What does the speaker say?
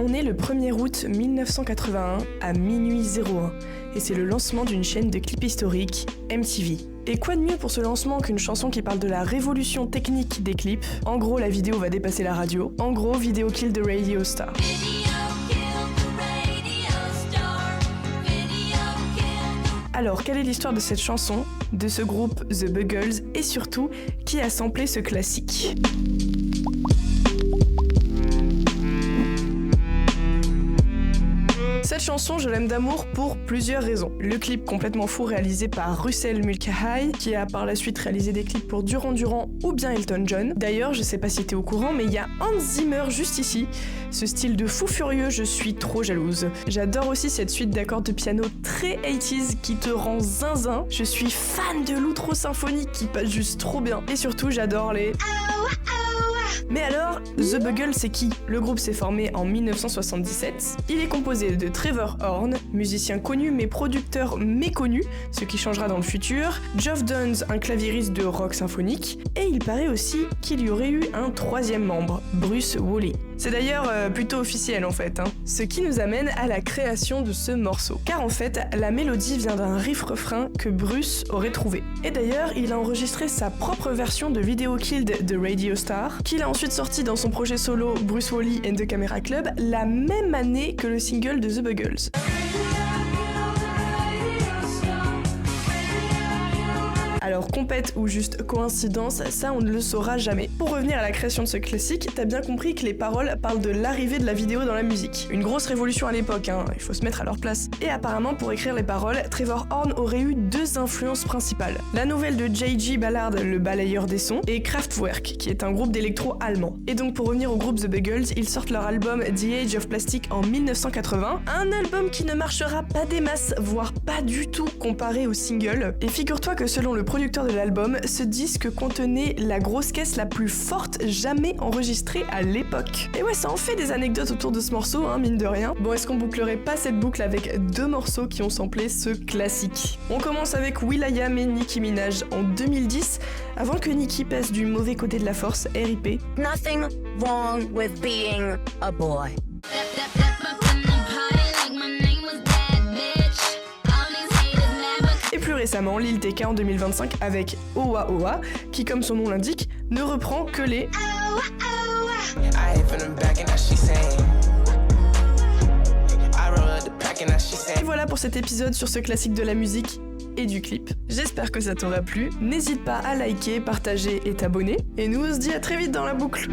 On est le 1er août 1981 à minuit 01 et c'est le lancement d'une chaîne de clips historiques, MTV. Et quoi de mieux pour ce lancement qu'une chanson qui parle de la révolution technique des clips? En gros, la vidéo va dépasser la radio. En gros, Video Killed the Radio Star. Alors, quelle est l'histoire de cette chanson, de ce groupe The Buggles et surtout, qui a samplé ce classique? Cette chanson, je l'aime d'amour pour plusieurs raisons. Le clip complètement fou réalisé par Russell Mulcahy, qui a par la suite réalisé des clips pour Duran Duran ou bien Elton John. D'ailleurs, je sais pas si t'es au courant, mais il y a Hans Zimmer juste ici. Ce style de fou furieux, je suis trop jalouse. J'adore aussi cette suite d'accords de piano très 80s qui te rend zinzin. Je suis fan de l'outro symphonique qui passe juste trop bien. Et surtout, j'adore les... Mais alors, The Buggles c'est qui? Le groupe s'est formé en 1977. Il est composé de Trevor Horn, musicien connu mais producteur méconnu, ce qui changera dans le futur, Geoff Downes, un claviériste de rock symphonique, et il paraît aussi qu'il y aurait eu un troisième membre, Bruce Woolley. C'est d'ailleurs plutôt officiel en fait, Ce qui nous amène à la création de ce morceau. Car en fait, la mélodie vient d'un riff-refrain que Bruce aurait trouvé. Et d'ailleurs, il a enregistré sa propre version de Video Killed the Radio Star, qu'il a ensuite sorti dans son projet solo Bruce Woolley and the Camera Club, la même année que le single de The Buggles. Alors compète ou juste coïncidence, ça on ne le saura jamais. Pour revenir à la création de ce classique, t'as bien compris que les paroles parlent de l'arrivée de la vidéo dans la musique. Une grosse révolution à l'époque, il faut se mettre à leur place. Et apparemment pour écrire les paroles, Trevor Horn aurait eu deux influences principales. La nouvelle de J.G. Ballard, le balayeur des sons, et Kraftwerk, qui est un groupe d'électro allemand. Et donc pour revenir au groupe The Buggles, ils sortent leur album The Age of Plastic en 1980, un album qui ne marchera pas des masses, voire pas du tout comparé au single. Et figure-toi que selon le producteur de l'album, ce disque contenait la grosse caisse la plus forte jamais enregistrée à l'époque. Et ouais, ça en fait des anecdotes autour de ce morceau, mine de rien. Bon, est-ce qu'on bouclerait pas cette boucle avec deux morceaux qui ont samplé ce classique? On commence avec will.i.am et Nicki Minaj en 2010, avant que Nicki passe du mauvais côté de la force, RIP. Nothing wrong with being a boy. Et plus récemment, Lil TK en 2025 avec Owa Owa, qui comme son nom l'indique, ne reprend que les Et voilà pour cet épisode sur ce classique de la musique et du clip. J'espère que ça t'aura plu. N'hésite pas à liker, partager et t'abonner. Et nous on se dit à très vite dans la boucle.